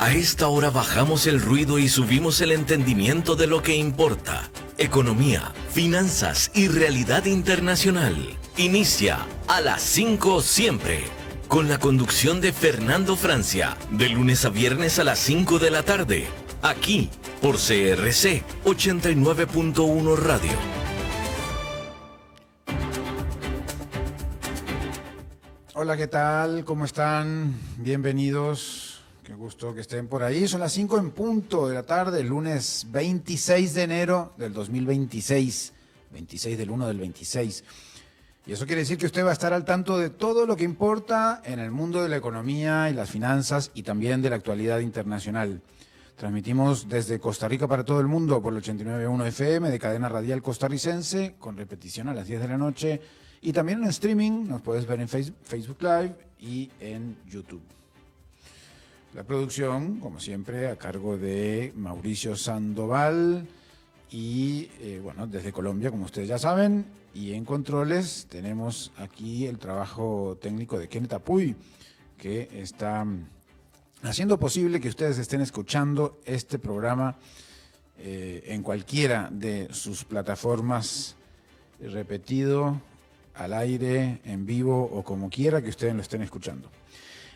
A esta hora bajamos el ruido y subimos el entendimiento de lo que importa. Economía, finanzas y realidad internacional. Inicia a las 5 siempre, con la conducción de Fernando Francia, de lunes a viernes a las 5 de la tarde, aquí por CRC 89.1 Radio. Hola, ¿qué tal? ¿Cómo están? Bienvenidos. Qué gusto que estén por ahí. Son las 5 en punto de la tarde, lunes 26 de enero del 2026. 26 del 1 del 26. Y eso quiere decir que usted va a estar al tanto de todo lo que importa en el mundo de la economía y las finanzas y también de la actualidad internacional. Transmitimos desde Costa Rica para todo el mundo por el 89.1 FM de cadena radial costarricense, con repetición a las 10 de la noche. Y también en streaming, nos puedes ver en Facebook Live y en YouTube. La producción, como siempre, a cargo de Mauricio Sandoval y, bueno, desde Colombia, como ustedes ya saben. Y en controles tenemos aquí el trabajo técnico de Kenneth Apuy, que está haciendo posible que ustedes estén escuchando este programa en cualquiera de sus plataformas, repetido, al aire, en vivo o como quiera que ustedes lo estén escuchando.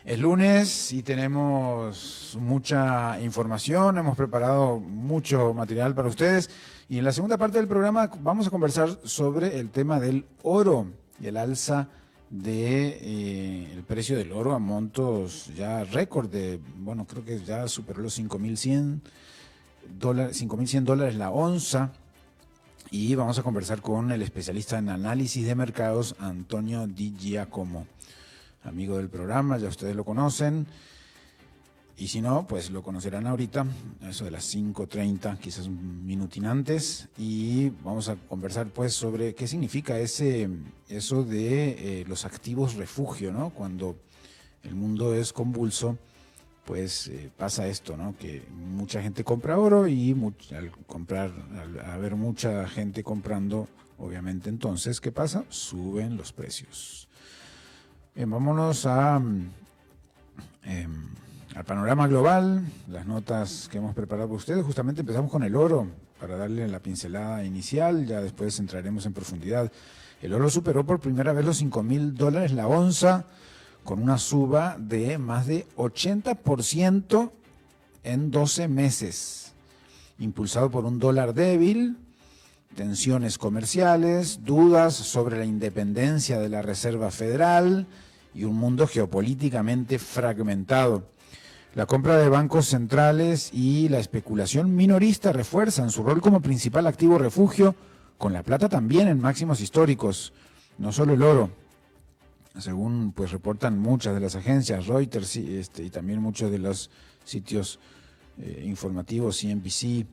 Es lunes y tenemos mucha información, hemos preparado mucho material para ustedes y en la segunda parte del programa vamos a conversar sobre el tema del oro y el alza de el precio del oro a montos ya récord de, bueno, creo que ya superó los $5.100 la onza. Y vamos a conversar con el especialista en análisis de mercados, Antonio Di Giacomo, amigo del programa, ya ustedes lo conocen. Y si no, pues lo conocerán ahorita, a eso de las 5:30, quizás un minutín antes. Y vamos a conversar pues sobre qué significa eso de los activos refugio, ¿no? Cuando el mundo es convulso, pues pasa esto, ¿no? Que mucha gente compra oro y al haber mucha gente comprando, obviamente entonces, ¿qué pasa? Suben los precios. Bien, vámonos al panorama global, las notas que hemos preparado para ustedes. Justamente empezamos con el oro, para darle la pincelada inicial, ya después entraremos en profundidad. El oro superó por primera vez los $5.000 la onza, con una suba de más de 80% en 12 meses, impulsado por un dólar débil, tensiones comerciales, dudas sobre la independencia de la Reserva Federal y un mundo geopolíticamente fragmentado. La compra de bancos centrales y la especulación minorista refuerzan su rol como principal activo refugio, con la plata también en máximos históricos, no solo el oro. Según pues reportan muchas de las agencias, Reuters y también muchos de los sitios informativos, CNBC,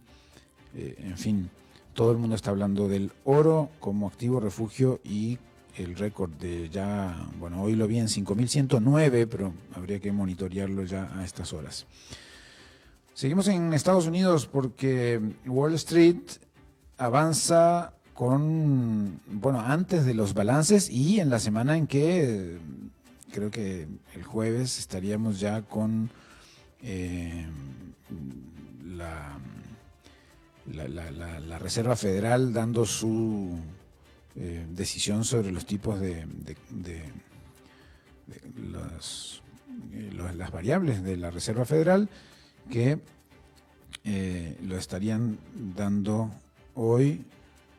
en fin, todo el mundo está hablando del oro como activo refugio y el récord de ya, bueno, hoy lo vi en 5.109, pero habría que monitorearlo ya a estas horas. Seguimos en Estados Unidos porque Wall Street avanza con, bueno, antes de los balances y en la semana en que creo que el jueves estaríamos ya con la Reserva Federal dando su decisión sobre los tipos de las variables de la Reserva Federal, que lo estarían dando hoy,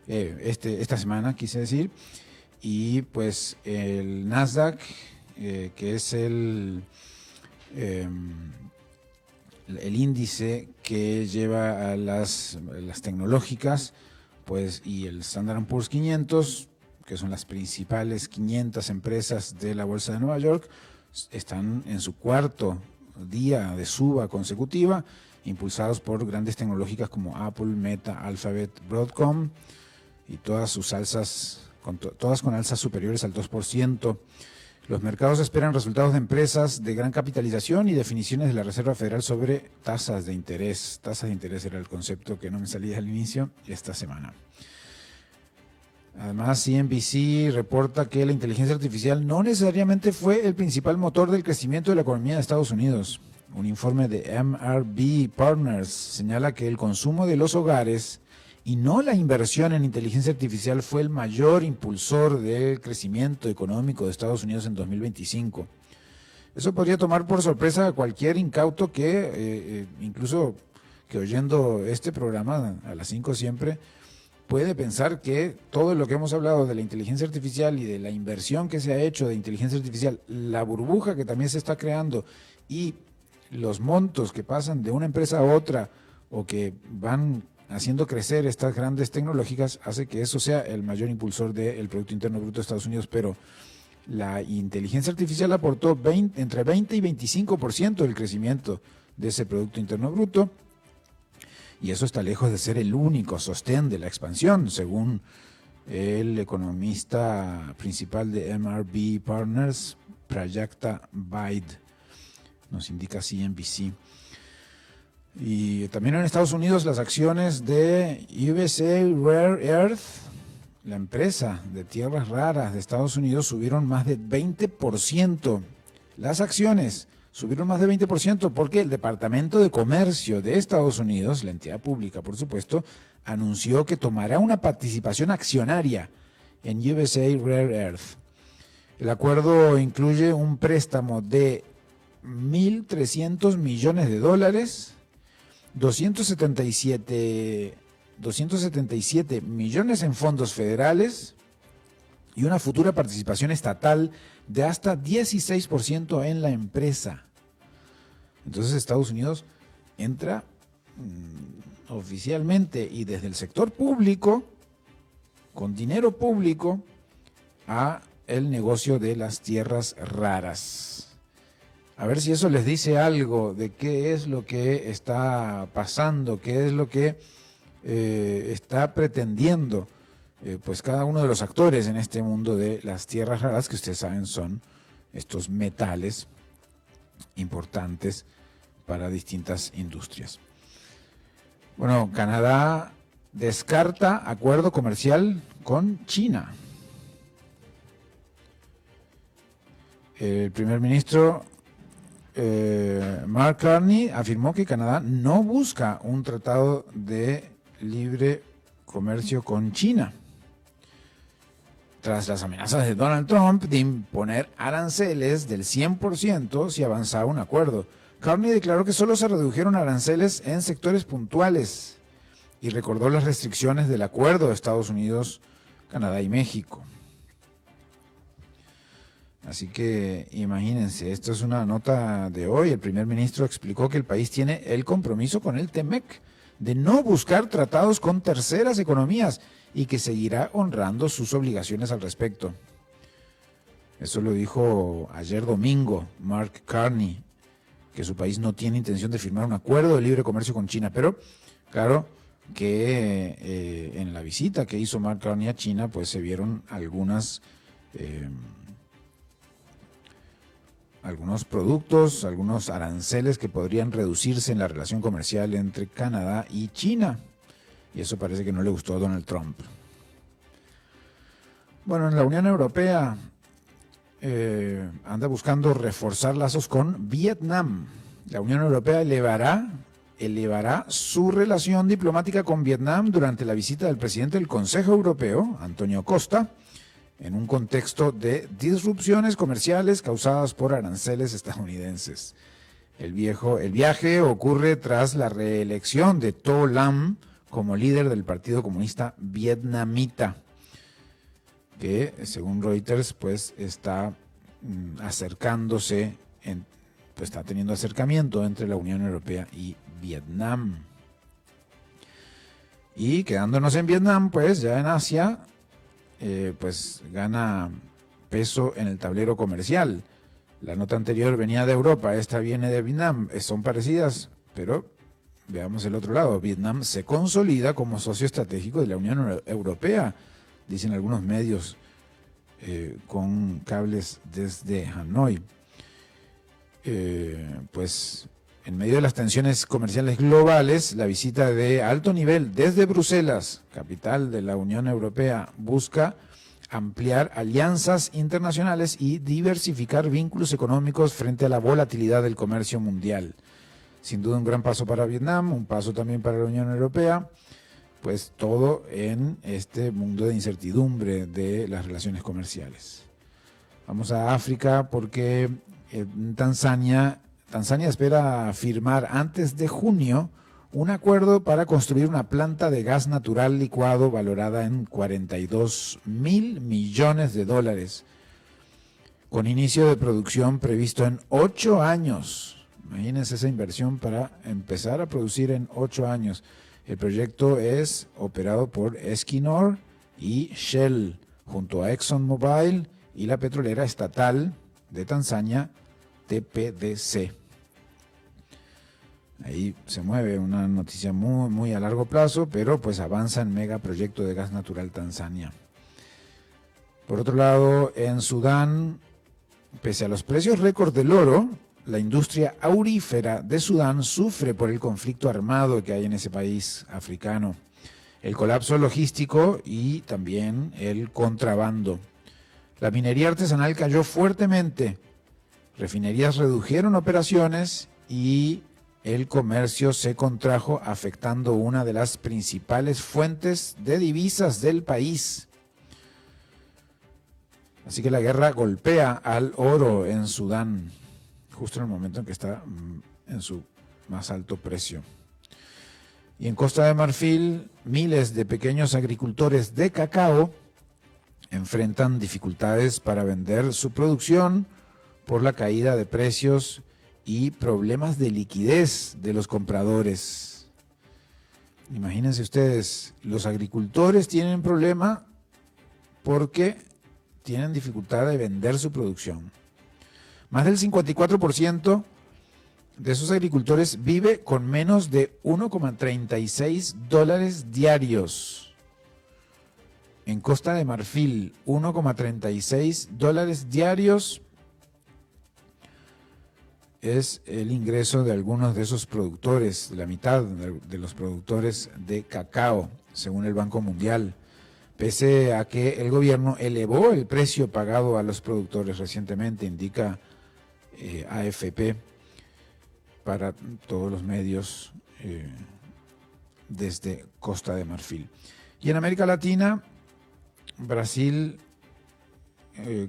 esta semana quise decir, y pues el Nasdaq, que es el índice que lleva a las tecnológicas, pues, y el Standard & Poor's 500, que son las principales 500 empresas de la Bolsa de Nueva York, están en su cuarto día de suba consecutiva, impulsados por grandes tecnológicas como Apple, Meta, Alphabet, Broadcom, y todas sus alzas, todas con alzas superiores al 2%. Los mercados esperan resultados de empresas de gran capitalización y definiciones de la Reserva Federal sobre tasas de interés. Tasas de interés era el concepto que no me salía al inicio esta semana. Además, CNBC reporta que la inteligencia artificial no necesariamente fue el principal motor del crecimiento de la economía de Estados Unidos. Un informe de MRB Partners señala que el consumo de los hogares y no la inversión en inteligencia artificial fue el mayor impulsor del crecimiento económico de Estados Unidos en 2025. Eso podría tomar por sorpresa a cualquier incauto que, incluso que oyendo este programa a las 5 siempre, puede pensar que todo lo que hemos hablado de la inteligencia artificial y de la inversión que se ha hecho de inteligencia artificial, la burbuja que también se está creando y los montos que pasan de una empresa a otra o que van haciendo crecer estas grandes tecnológicas, hace que eso sea el mayor impulsor del Producto Interno Bruto de Estados Unidos, pero la inteligencia artificial aportó entre 20 y 25% del crecimiento de ese Producto Interno Bruto, y eso está lejos de ser el único sostén de la expansión, según el economista principal de MRB Partners, Prajakta Vaid, nos indica CNBC. Y también en Estados Unidos las acciones de USA Rare Earth, la empresa de tierras raras de Estados Unidos, subieron más de 20%. Las acciones subieron más de 20% porque el Departamento de Comercio de Estados Unidos, la entidad pública por supuesto, anunció que tomará una participación accionaria en USA Rare Earth. El acuerdo incluye un préstamo de $1.300 millones, 277 millones en fondos federales y una futura participación estatal de hasta 16% en la empresa. Entonces Estados Unidos entra oficialmente y desde el sector público, con dinero público, a el negocio de las tierras raras. A ver si eso les dice algo de qué es lo que está pasando, qué es lo que está pretendiendo pues cada uno de los actores en este mundo de las tierras raras, que ustedes saben son estos metales importantes para distintas industrias. Bueno, Canadá descarta acuerdo comercial con China. El primer ministro Mark Carney afirmó que Canadá no busca un tratado de libre comercio con China, tras las amenazas de Donald Trump de imponer aranceles del 100% si avanzaba un acuerdo. Carney declaró que solo se redujeron aranceles en sectores puntuales y recordó las restricciones del acuerdo de Estados Unidos, Canadá y México. Así que imagínense, esto es una nota de hoy. El primer ministro explicó que el país tiene el compromiso con el TEMEC de no buscar tratados con terceras economías y que seguirá honrando sus obligaciones al respecto. Eso lo dijo ayer domingo Mark Carney, que su país no tiene intención de firmar un acuerdo de libre comercio con China, pero claro que en la visita que hizo Mark Carney a China, pues se vieron algunos productos, algunos aranceles que podrían reducirse en la relación comercial entre Canadá y China. Y eso parece que no le gustó a Donald Trump. Bueno, en la Unión Europea anda buscando reforzar lazos con Vietnam. La Unión Europea elevará su relación diplomática con Vietnam durante la visita del presidente del Consejo Europeo, Antonio Costa, en un contexto de disrupciones comerciales causadas por aranceles estadounidenses. El viaje ocurre tras la reelección de To Lam como líder del Partido Comunista Vietnamita, que según Reuters pues está acercándose, pues está teniendo acercamiento entre la Unión Europea y Vietnam. Y quedándonos en Vietnam, pues ya en Asia, pues gana peso en el tablero comercial. La nota anterior venía de Europa, esta viene de Vietnam, son parecidas, pero veamos el otro lado. Vietnam se consolida como socio estratégico de la Unión Europea, dicen algunos medios con cables desde Hanoi. Pues en medio de las tensiones comerciales globales, la visita de alto nivel desde Bruselas, capital de la Unión Europea, busca ampliar alianzas internacionales y diversificar vínculos económicos frente a la volatilidad del comercio mundial. Sin duda un gran paso para Vietnam, un paso también para la Unión Europea, pues todo en este mundo de incertidumbre de las relaciones comerciales. Vamos a África porque Tanzania espera firmar antes de junio un acuerdo para construir una planta de gas natural licuado valorada en $42.000 millones, con inicio de producción previsto en 8 años. Imagínense esa inversión para empezar a producir en 8 años. El proyecto es operado por Equinor y Shell, junto a ExxonMobil y la petrolera estatal de Tanzania, TPDC. Ahí se mueve una noticia muy, muy a largo plazo, pero pues avanza el megaproyecto de gas natural Tanzania. Por otro lado, en Sudán, pese a los precios récord del oro, la industria aurífera de Sudán sufre por el conflicto armado que hay en ese país africano, el colapso logístico y también el contrabando. La minería artesanal cayó fuertemente, refinerías redujeron operaciones y el comercio se contrajo, afectando una de las principales fuentes de divisas del país. Así que la guerra golpea al oro en Sudán, justo en el momento en que está en su más alto precio. Y en Costa de Marfil, miles de pequeños agricultores de cacao enfrentan dificultades para vender su producción por la caída de precios y problemas de liquidez de los compradores. Imagínense ustedes, los agricultores tienen problema porque tienen dificultad de vender su producción. Más del 54% de esos agricultores vive con menos de $1,36 diarios. En Costa de Marfil, $1,36 diarios es el ingreso de algunos de esos productores, la mitad de los productores de cacao, según el Banco Mundial, pese a que el gobierno elevó el precio pagado a los productores recientemente, indica AFP para todos los medios desde Costa de Marfil. Y en América Latina, Brasil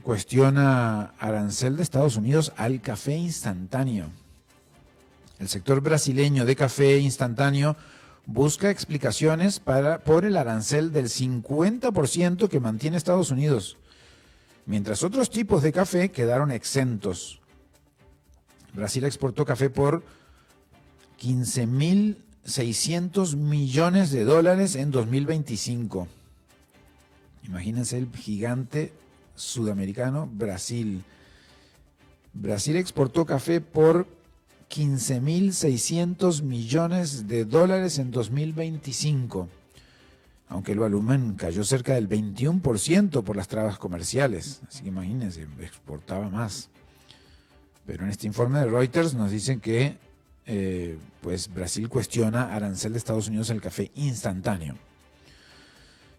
cuestiona arancel de Estados Unidos al café instantáneo. El sector brasileño de café instantáneo busca explicaciones por el arancel del 50% que mantiene Estados Unidos, mientras otros tipos de café quedaron exentos. Brasil exportó café por $15.600 millones en 2025. Imagínense el gigante sudamericano Brasil. Brasil exportó café por $15.600 millones en 2025, aunque el volumen cayó cerca del 21% por las trabas comerciales. Así que imagínense, exportaba más. Pero en este informe de Reuters nos dicen que pues Brasil cuestiona arancel de Estados Unidos al café instantáneo.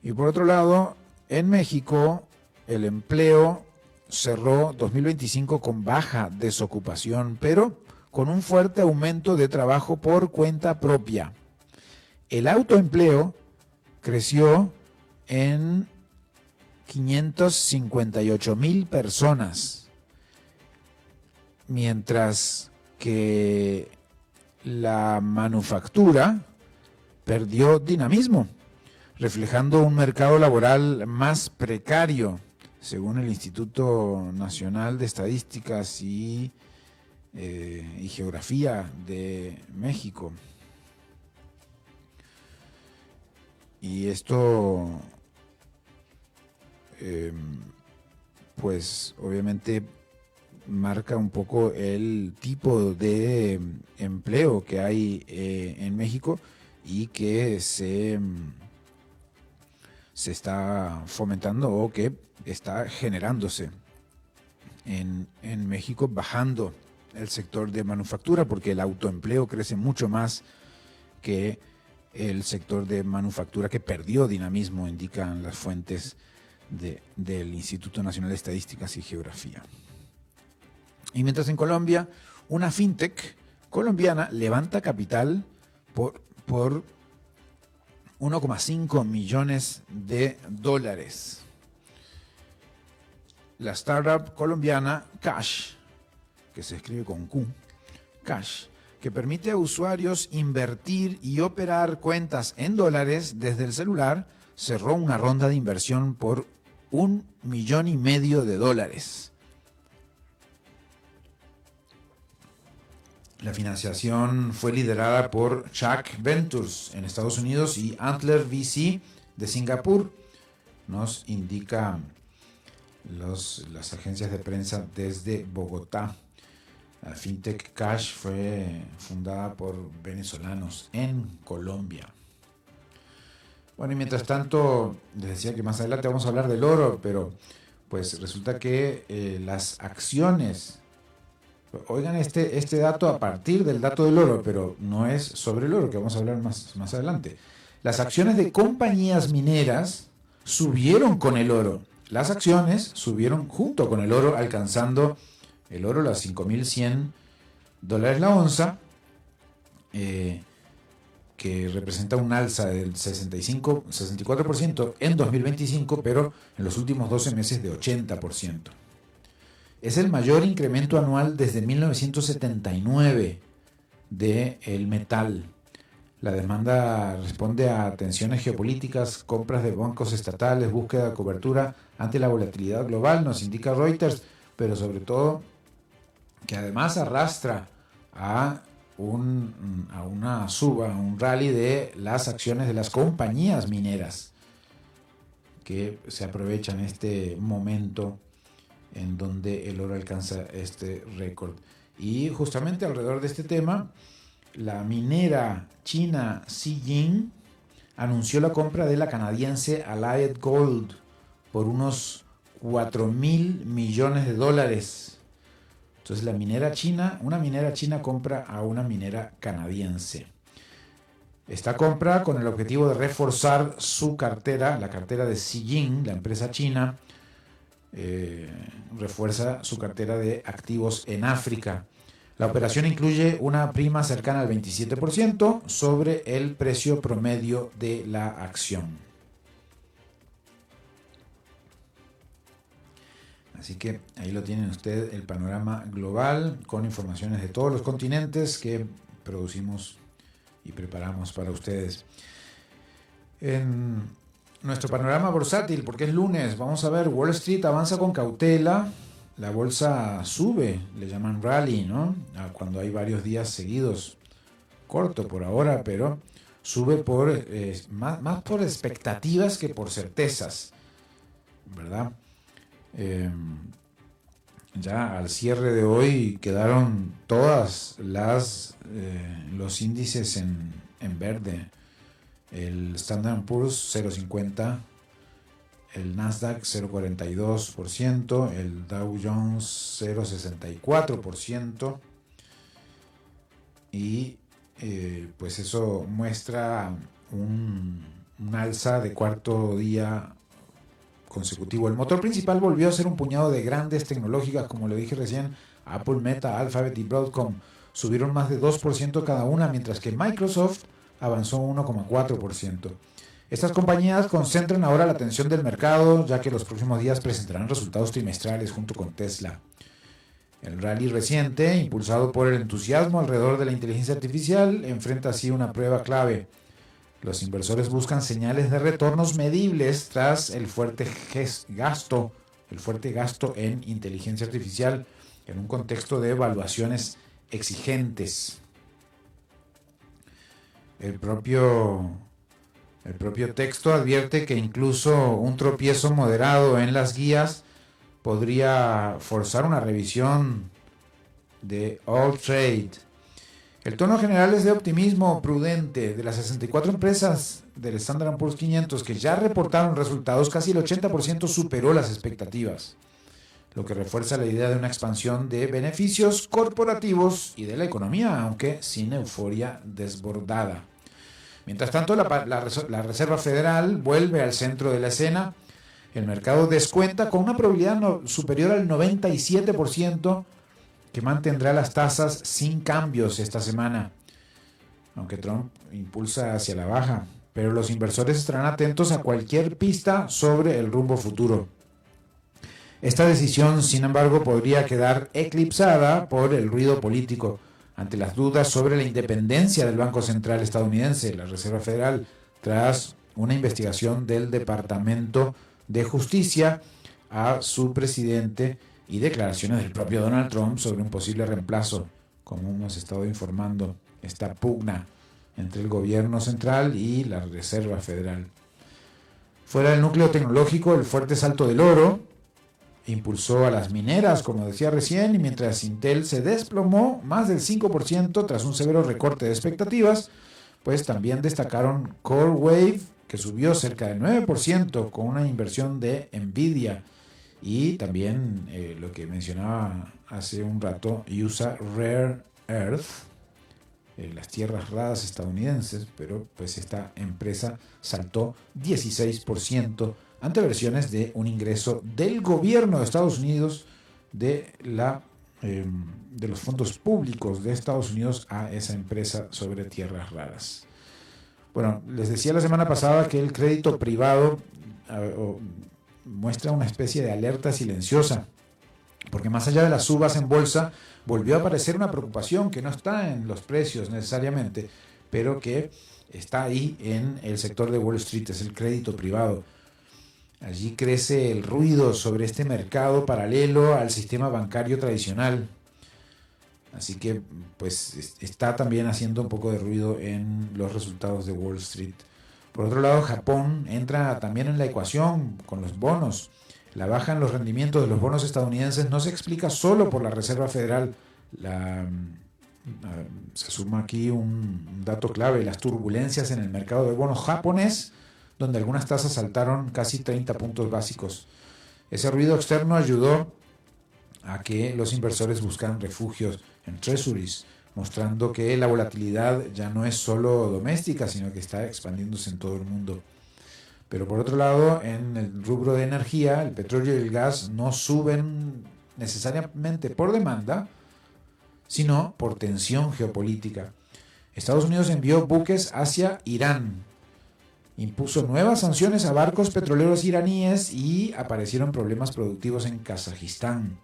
Y por otro lado, en México, el empleo cerró 2025 con baja desocupación, pero con un fuerte aumento de trabajo por cuenta propia. El autoempleo creció en 558,000 personas, mientras que la manufactura perdió dinamismo, reflejando un mercado laboral más precario, según el Instituto Nacional de Estadísticas y Geografía de México. Y esto, pues obviamente marca un poco el tipo de empleo que hay en México y que se está fomentando o que está generándose en México, bajando el sector de manufactura, porque el autoempleo crece mucho más que el sector de manufactura, que perdió dinamismo, indican las fuentes del Instituto Nacional de Estadísticas y Geografía. Y mientras en Colombia, una fintech colombiana levanta capital por 1,5 millones de dólares. La startup colombiana Cash, que se escribe con Q, Cash, que permite a usuarios invertir y operar cuentas en dólares desde el celular, cerró una ronda de inversión por $1,5 millones de dólares. La financiación fue liderada por Chuck Ventures en Estados Unidos y Antler VC de Singapur, nos indica las agencias de prensa desde Bogotá. La fintech Cash fue fundada por venezolanos en Colombia. Bueno, y mientras tanto, les decía que más adelante vamos a hablar del oro, pero pues resulta que las acciones, oigan este dato a partir del dato del oro, pero no es sobre el oro, que vamos a hablar más adelante. Las acciones de compañías mineras subieron con el oro. Las acciones subieron junto con el oro, alcanzando el oro las $5,100 la onza, que representa un alza del 64% en 2025, pero en los últimos 12 meses de 80%. Es el mayor incremento anual desde 1979 del metal. La demanda responde a tensiones geopolíticas, compras de bancos estatales, búsqueda de cobertura ante la volatilidad global, nos indica Reuters, pero sobre todo que además arrastra a una suba, a un rally de las acciones de las compañías mineras que se aprovechan este momento en donde el oro alcanza este récord. Y justamente alrededor de este tema, la minera china Zijin anunció la compra de la canadiense Allied Gold por unos $4,000 millones. Entonces una minera china compra a una minera canadiense. Esta compra con el objetivo de reforzar su cartera, la cartera de Zijin, la empresa china, refuerza su cartera de activos en África. La operación incluye una prima cercana al 27% sobre el precio promedio de la acción. Así que ahí lo tienen ustedes, el panorama global con informaciones de todos los continentes que producimos y preparamos para ustedes. En nuestro panorama bursátil, porque es lunes, vamos a ver, Wall Street avanza con cautela, la bolsa sube, le llaman rally, ¿no? Cuando hay varios días seguidos, corto por ahora, pero sube más por expectativas que por certezas, ¿verdad? Ya al cierre de hoy quedaron todas los índices en verde. El Standard & Poor's 0,50, el Nasdaq 0,42%, el Dow Jones 0,64%, y pues eso muestra un alza de cuarto día consecutivo. El motor principal volvió a ser un puñado de grandes tecnológicas, como le dije recién. Apple, Meta, Alphabet y Broadcom subieron más de 2% cada una, mientras que Microsoft avanzó 1,4%. Estas compañías concentran ahora la atención del mercado, ya que los próximos días presentarán resultados trimestrales junto con Tesla. El rally reciente, impulsado por el entusiasmo alrededor de la inteligencia artificial, enfrenta así una prueba clave. Los inversores buscan señales de retornos medibles tras el fuerte gasto en inteligencia artificial en un contexto de evaluaciones exigentes. El propio texto advierte que incluso un tropiezo moderado en las guías podría forzar una revisión de All Trade. El tono general es de optimismo prudente. De las 64 empresas del Standard & Poor's 500 que ya reportaron resultados, casi el 80% superó las expectativas, lo que refuerza la idea de una expansión de beneficios corporativos y de la economía, aunque sin euforia desbordada. Mientras tanto, la Reserva Federal vuelve al centro de la escena. El mercado descuenta con una probabilidad superior al 97% que mantendrá las tasas sin cambios esta semana, aunque Trump impulsa hacia la baja. Pero los inversores estarán atentos a cualquier pista sobre el rumbo futuro. Esta decisión, sin embargo, podría quedar eclipsada por el ruido político ante las dudas sobre la independencia del Banco Central estadounidense, la Reserva Federal, tras una investigación del Departamento de Justicia a su presidente y declaraciones del propio Donald Trump sobre un posible reemplazo, como hemos estado informando, esta pugna entre el gobierno central y la Reserva Federal. Fuera del núcleo tecnológico, el fuerte salto del oro impulsó a las mineras, como decía recién, y mientras Intel se desplomó más del 5% tras un severo recorte de expectativas, pues también destacaron CoreWeave, que subió cerca del 9% con una inversión de Nvidia, y también lo que mencionaba hace un rato, USA Rare Earth, las tierras raras estadounidenses, pero pues esta empresa saltó 16% ante versiones de un ingreso del gobierno de Estados Unidos de los fondos públicos de Estados Unidos a esa empresa sobre tierras raras. Bueno, les decía la semana pasada que el crédito privado muestra una especie de alerta silenciosa, porque más allá de las subas en bolsa, volvió a aparecer una preocupación que no está en los precios necesariamente, pero que está ahí en el sector de Wall Street, es el crédito privado. Allí crece el ruido sobre este mercado paralelo al sistema bancario tradicional. Así que pues está también haciendo un poco de ruido en los resultados de Wall Street. Por otro lado, Japón entra también en la ecuación con los bonos. La baja en los rendimientos de los bonos estadounidenses no se explica solo por la Reserva Federal. Se suma aquí un dato clave, las turbulencias en el mercado de bonos japonés, donde algunas tasas saltaron casi 30 puntos básicos. Ese ruido externo ayudó a que los inversores buscaran refugios en treasuries, mostrando que la volatilidad ya no es solo doméstica, sino que está expandiéndose en todo el mundo. Pero por otro lado, en el rubro de energía, el petróleo y el gas no suben necesariamente por demanda, sino por tensión geopolítica. Estados Unidos envió buques hacia Irán, impuso nuevas sanciones a barcos petroleros iraníes y aparecieron problemas productivos en Kazajistán.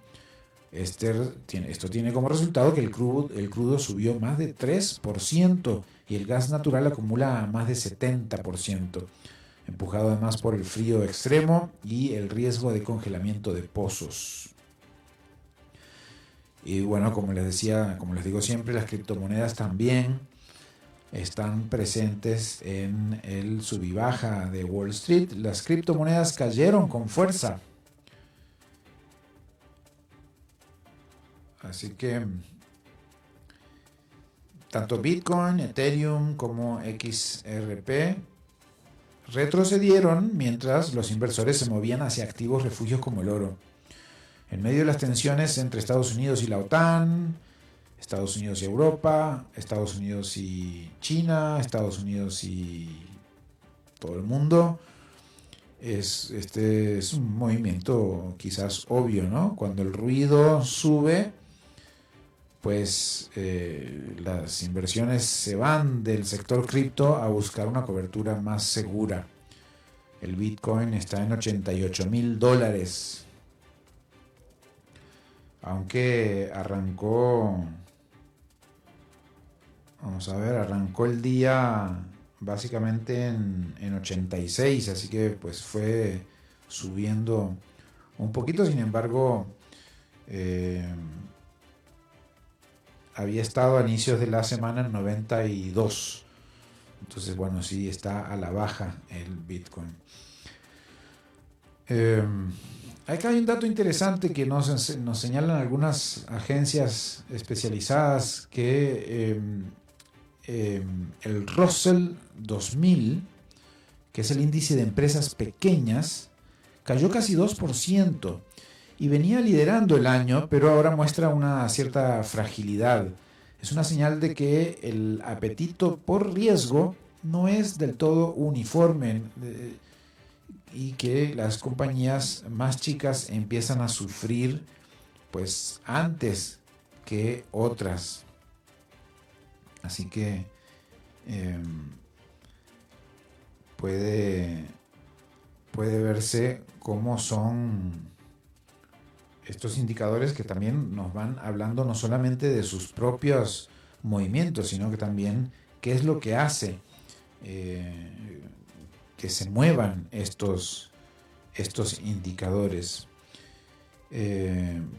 Esto tiene como resultado que el crudo subió más de 3% y el gas natural acumula más de 70%, empujado además por el frío extremo y el riesgo de congelamiento de pozos. Y bueno, como les digo siempre, las criptomonedas también están presentes en el sub y baja de Wall Street. Las criptomonedas cayeron con fuerza. Así que tanto Bitcoin, Ethereum como XRP retrocedieron mientras los inversores se movían hacia activos refugios como el oro. En medio de las tensiones entre Estados Unidos y la OTAN, Estados Unidos y Europa, Estados Unidos y China, Estados Unidos y todo el mundo, este es un movimiento quizás obvio, ¿no? Cuando el ruido sube, pues las inversiones se van del sector cripto a buscar una cobertura más segura. El Bitcoin está en $88,000, aunque arrancó el día básicamente en 86, así que pues fue subiendo un poquito. Sin embargo, había estado a inicios de la semana en 92. Entonces, bueno, sí está a la baja el Bitcoin. Acá hay un dato interesante que nos señalan algunas agencias especializadas, que el Russell 2000, que es el índice de empresas pequeñas, cayó casi 2% y venía liderando el año, pero ahora muestra una cierta fragilidad. Es una señal de que el apetito por riesgo no es del todo uniforme. y que las compañías más chicas empiezan a sufrir pues antes que otras. Así que puede verse cómo son estos indicadores que también nos van hablando no solamente de sus propios movimientos, sino que también qué es lo que hace que se muevan estos indicadores.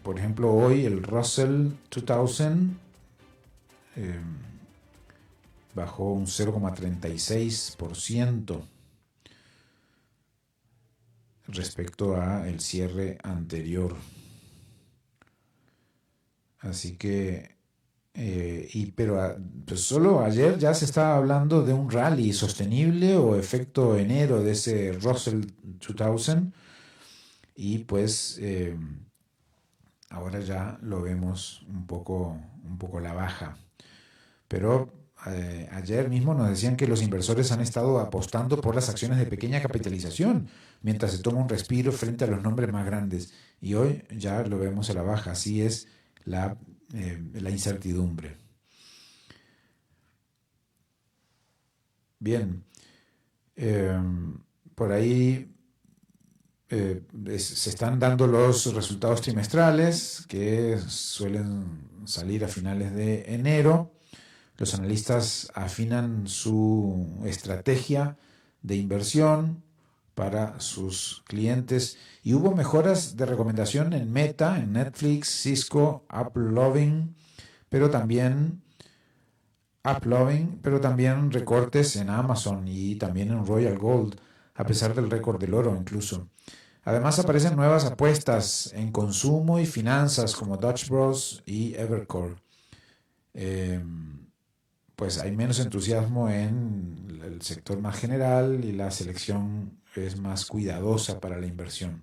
Por ejemplo, hoy el Russell 2000 bajó un 0,36% respecto al cierre anterior. Así que, pues solo ayer ya se estaba hablando de un rally sostenible o efecto enero de ese Russell 2000 y pues ahora ya lo vemos un poco la baja. Pero ayer mismo nos decían que los inversores han estado apostando por las acciones de pequeña capitalización mientras se toma un respiro frente a los nombres más grandes. Y hoy ya lo vemos a la baja. Así es la incertidumbre. Bien. Por ahí se están dando los resultados trimestrales que suelen salir a finales de enero. Los analistas afinan su estrategia de inversión para sus clientes y hubo mejoras de recomendación en Meta, en Netflix, Cisco, AppLovin, pero también recortes en Amazon y también en Royal Gold, a pesar del récord del oro incluso. Además aparecen nuevas apuestas en consumo y finanzas como Dutch Bros y Evercore. Pues hay menos entusiasmo en el sector más general y la selección es más cuidadosa para la inversión.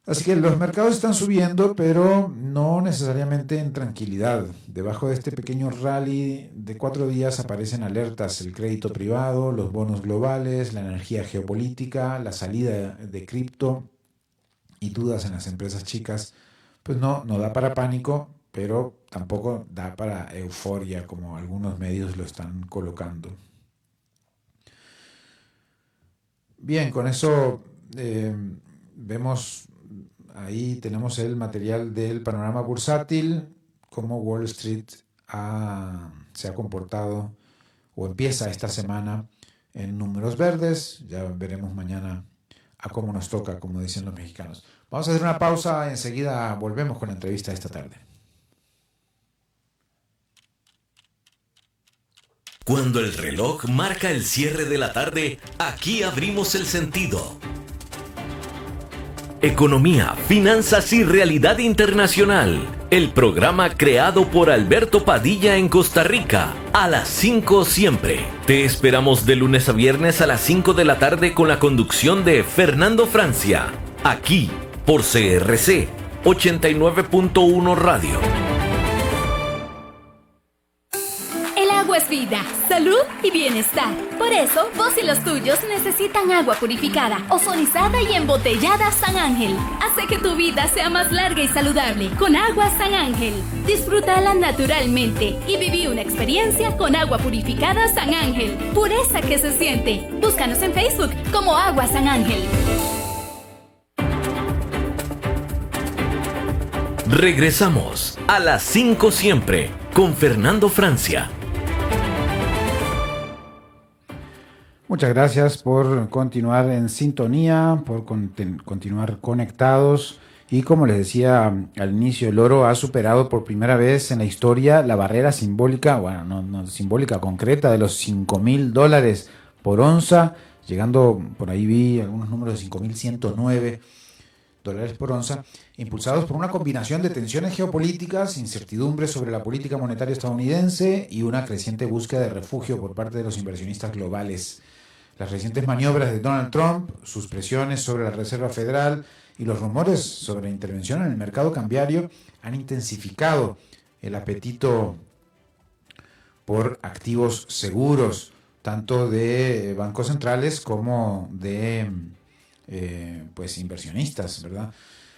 Así que los mercados están subiendo, pero no necesariamente en tranquilidad. Debajo de este pequeño rally de 4 días aparecen alertas: el crédito privado, los bonos globales, la energía geopolítica, la salida de cripto y dudas en las empresas chicas. Pues no da para pánico, pero tampoco da para euforia como algunos medios lo están colocando. Bien, con eso vemos, ahí tenemos el material del panorama bursátil, cómo Wall Street se ha comportado o empieza esta semana en números verdes. Ya veremos mañana a cómo nos toca, como dicen los mexicanos. Vamos a hacer una pausa, enseguida volvemos con la entrevista de esta tarde. Cuando el reloj marca el cierre de la tarde, aquí abrimos el sentido. Economía, finanzas y realidad internacional. El programa creado por Alberto Padilla en Costa Rica. A las 5 siempre. Te esperamos de lunes a viernes a las 5 de la tarde con la conducción de Fernando Francia. Aquí, por CRC 89.1 Radio. Agua es vida, salud y bienestar. Por eso, vos y los tuyos necesitan agua purificada, ozonizada y embotellada San Ángel. Hace que tu vida sea más larga y saludable con agua San Ángel. Disfrútala naturalmente y viví una experiencia con agua purificada San Ángel. Pureza que se siente. Búscanos en Facebook como Agua San Ángel. Regresamos a las 5 siempre con Fernando Francia. Muchas gracias por continuar en sintonía, por continuar conectados. Y como les decía al inicio, el oro ha superado por primera vez en la historia la barrera simbólica, bueno, no simbólica, concreta, de los $5,000 por onza, llegando, por ahí vi algunos números de $5,109 por onza, impulsados por una combinación de tensiones geopolíticas, incertidumbre sobre la política monetaria estadounidense y una creciente búsqueda de refugio por parte de los inversionistas globales. Las recientes maniobras de Donald Trump, sus presiones sobre la Reserva Federal y los rumores sobre intervención en el mercado cambiario han intensificado el apetito por activos seguros, tanto de bancos centrales como de pues inversionistas, ¿verdad?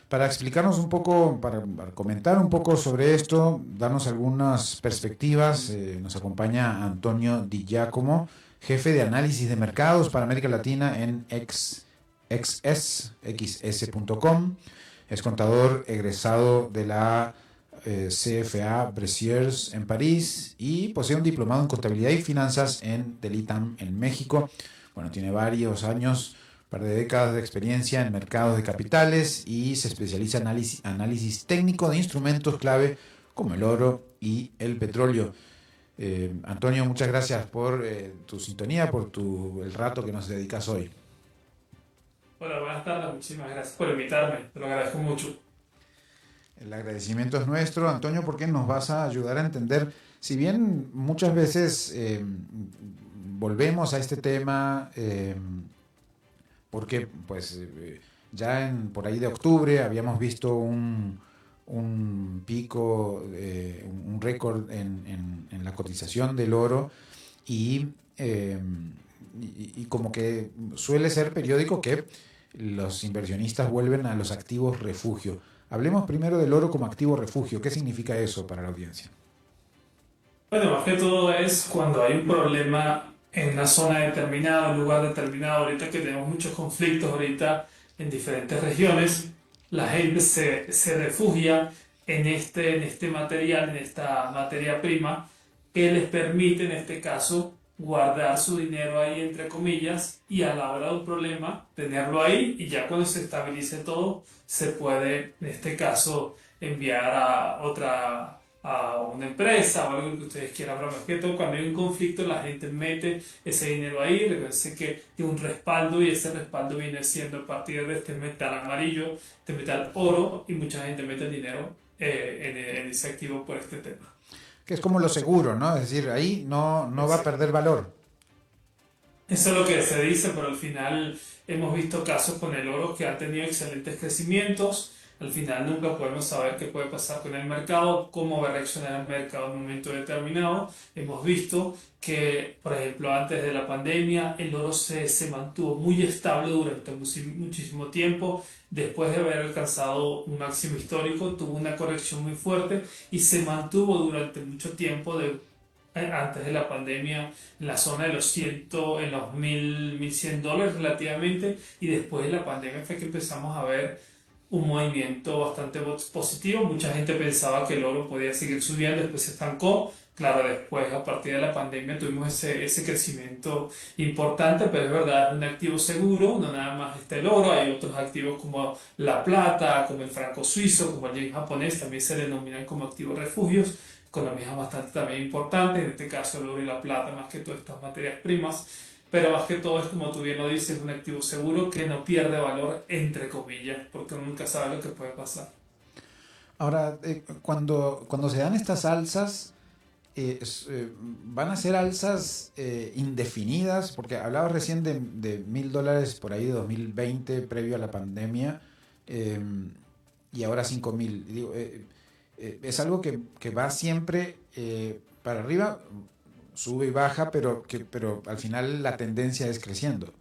Para explicarnos un poco, para comentar un poco sobre esto, darnos algunas perspectivas, nos acompaña Antonio Di Giacomo, jefe de análisis de mercados para América Latina en xs.com. Es contador egresado de la CFA Bessiers en París y posee un diplomado en contabilidad y finanzas del ITAM en México. Bueno, tiene varios años, un par de décadas de experiencia en mercados de capitales y se especializa en análisis técnico de instrumentos clave como el oro y el petróleo. Antonio, muchas gracias por tu sintonía, por el rato que nos dedicas hoy. Hola, buenas tardes, muchísimas gracias por invitarme, te lo agradezco mucho. El agradecimiento es nuestro, Antonio, porque nos vas a ayudar a entender, si bien muchas veces volvemos a este tema, porque pues ya por ahí de octubre habíamos visto un pico, un récord en la cotización del oro y como que suele ser periódico que los inversionistas vuelven a los activos refugio. Hablemos primero del oro como activo refugio. ¿Qué significa eso para la audiencia? Bueno, más que todo es cuando hay un problema en una zona determinada, un lugar determinado, ahorita que tenemos muchos conflictos ahorita en diferentes regiones, la gente se refugia en este material, en esta materia prima, que les permite en este caso guardar su dinero ahí entre comillas y a la hora de un problema tenerlo ahí y ya cuando se estabilice todo se puede en este caso enviar a una empresa o algo que ustedes quieran, pero más que todo cuando hay un conflicto la gente mete ese dinero ahí, recuerden que tiene un respaldo y ese respaldo viene siendo a partir de este metal amarillo, este metal oro y mucha gente mete el dinero en ese activo por este tema. Que es como lo seguro, ¿no? Es decir, ahí no va a perder valor. Eso es lo que se dice, pero al final hemos visto casos con el oro que han tenido excelentes crecimientos. Al final nunca podemos saber qué puede pasar con el mercado, cómo va a reaccionar el mercado en un momento determinado. Hemos visto que, por ejemplo, antes de la pandemia, el oro se mantuvo muy estable durante muchísimo tiempo. Después de haber alcanzado un máximo histórico, tuvo una corrección muy fuerte y se mantuvo durante mucho tiempo antes de la pandemia en la zona de los 100, en los $1,100 relativamente, y después de la pandemia fue que empezamos a ver un movimiento bastante positivo. Mucha gente pensaba que el oro podía seguir subiendo, después se estancó. Claro, después a partir de la pandemia tuvimos ese crecimiento importante, pero es verdad, es un activo seguro, no nada más está el oro, hay otros activos como la plata, como el franco suizo, como el yen japonés, también se denominan como activos refugios, economías bastante también importantes, en este caso el oro y la plata, más que todas estas materias primas, pero más que todo es como tú bien lo dices, un activo seguro que no pierde valor, entre comillas, porque uno nunca sabe lo que puede pasar. Ahora, cuando se dan estas alzas, van a ser alzas indefinidas, porque hablabas recién de $1,000 por ahí de 2020, previo a la pandemia, y ahora 5,000. Digo, es algo que va siempre para arriba, sube y baja, pero al final la tendencia es creciendo.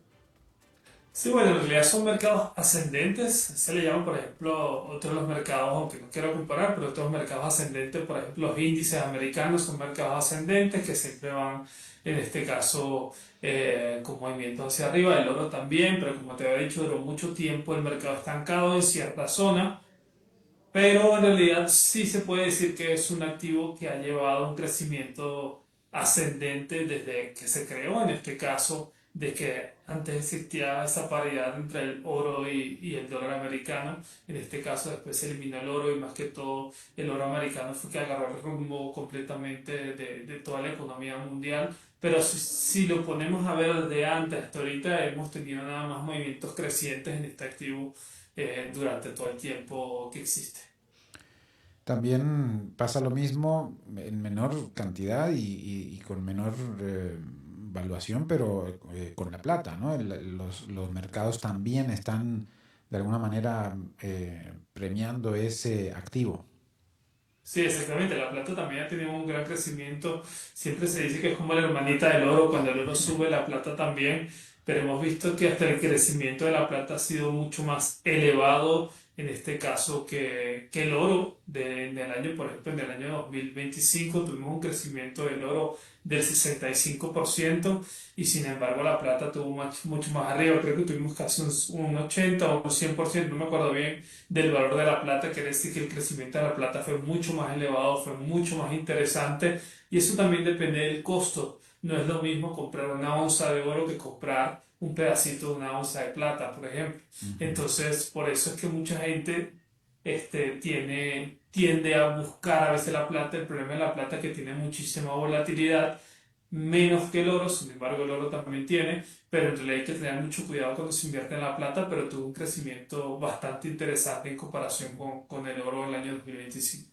Sí, bueno, en realidad son mercados ascendentes, se le llaman, por ejemplo, otros los mercados, aunque no quiero comparar, pero otros mercados ascendentes, por ejemplo, los índices americanos son mercados ascendentes que siempre van, en este caso, con movimiento hacia arriba, el oro también, pero como te había dicho, duró mucho tiempo el mercado estancado en cierta zona, pero en realidad sí se puede decir que es un activo que ha llevado un crecimiento ascendente desde que se creó, en este caso, de que antes existía esa paridad entre el oro y el dólar americano. En este caso después se eliminó el oro y más que todo el oro americano fue que agarró el rumbo completamente de toda la economía mundial. Pero si lo ponemos a ver desde antes hasta ahorita, hemos tenido nada más movimientos crecientes en este activo durante todo el tiempo que existe. También pasa lo mismo en menor cantidad y con menor valuación, pero con la plata, ¿no? Los mercados también están de alguna manera premiando ese activo. Sí, exactamente. La plata también ha tenido un gran crecimiento. Siempre se dice que es como la hermanita del oro. Cuando el oro sube, la plata también. pero hemos visto que hasta el crecimiento de la plata ha sido mucho más elevado en este caso que el oro del año, por ejemplo, en el año 2025 tuvimos un crecimiento del oro del 65% y sin embargo la plata tuvo mucho más arriba, creo que tuvimos casi un 80 o un 100%, no me acuerdo bien del valor de la plata, quiere decir que el crecimiento de la plata fue mucho más elevado, fue mucho más interesante y eso también depende del costo. No es lo mismo comprar una onza de oro que comprar un pedacito de una onza de plata, por ejemplo. Ujú. Entonces, por eso es que mucha gente tiende a buscar a veces la plata. El problema de la plata es que tiene muchísima volatilidad, menos que el oro, sin embargo el oro también tiene, pero en realidad hay que tener mucho cuidado cuando se invierte en la plata, pero tuvo un crecimiento bastante interesante en comparación con el oro del año 2025.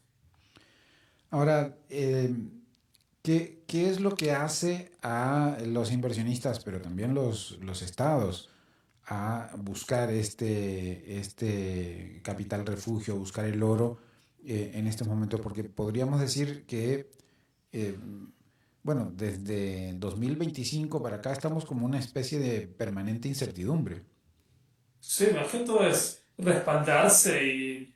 Ahora, ¿qué es lo que hace a los inversionistas, pero también los estados, a buscar este capital refugio, buscar el oro en estos momentos? Porque podríamos decir que, eh, bueno, desde 2025 para acá estamos como una especie de permanente incertidumbre. Sí, más que todo es respaldarse y,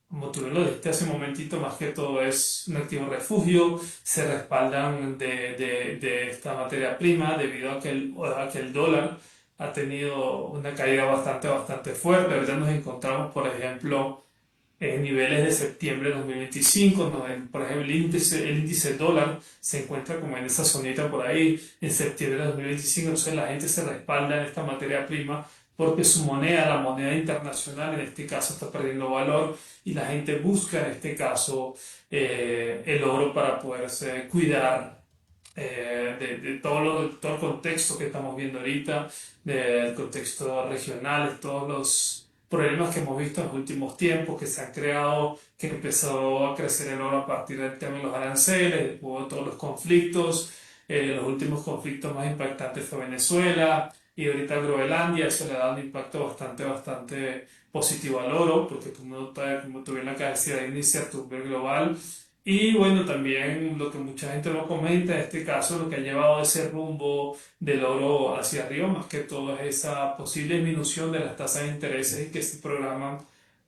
como tú lo dijiste hace un momentito, más que todo es un activo refugio, se respaldan de esta materia prima debido a que el dólar ha tenido una caída bastante fuerte. Ahorita nos encontramos, por ejemplo, en niveles de septiembre de 2025, por ejemplo, el índice dólar se encuentra como en esa zonita por ahí, en septiembre de 2025, entonces la gente se respalda en esta materia prima porque su moneda, la moneda internacional en este caso, está perdiendo valor y la gente busca en este caso el oro para poderse cuidar de todo el contexto que estamos viendo ahorita, del contexto regional, de todos los problemas que hemos visto en los últimos tiempos, que se han creado, que empezó a crecer el oro a partir del tema de los aranceles, después de todos los conflictos, los últimos conflictos más impactantes fue Venezuela y ahorita Groenlandia, eso le da un impacto bastante positivo al oro, porque como tú bien acá decía, hay una incertidumbre global. Y bueno, también lo que mucha gente no comenta, en este caso, lo que ha llevado ese rumbo del oro hacia arriba, más que todo es esa posible disminución de las tasas de intereses y que se programan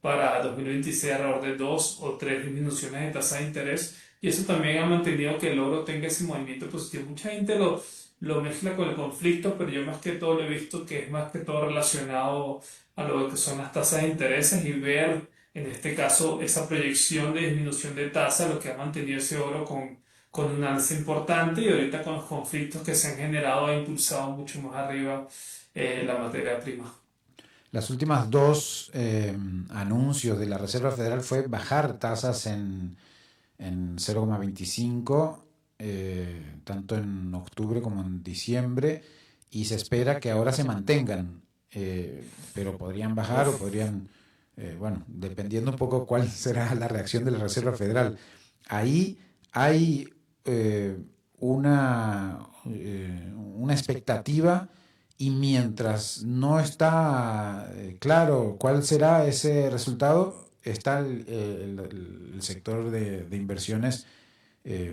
para 2026 alrededor de dos o tres disminuciones de tasas de interés. Y eso también ha mantenido que el oro tenga ese movimiento positivo. Mucha gente lo mezcla con el conflicto, pero yo más que todo lo he visto que es más que todo relacionado a lo que son las tasas de intereses y ver en este caso, esa proyección de disminución de tasa, lo que ha mantenido ese oro con un alza importante y ahorita con los conflictos que se han generado ha impulsado mucho más arriba la materia prima. Las últimas dos anuncios de la Reserva Federal fue bajar tasas en 0,25, tanto en octubre como en diciembre, y se espera que ahora se mantengan, pero podrían bajar o Uf. podrían, bueno, dependiendo un poco cuál será la reacción de la Reserva Federal. Ahí hay una expectativa y mientras no está claro cuál será ese resultado, está el sector de inversiones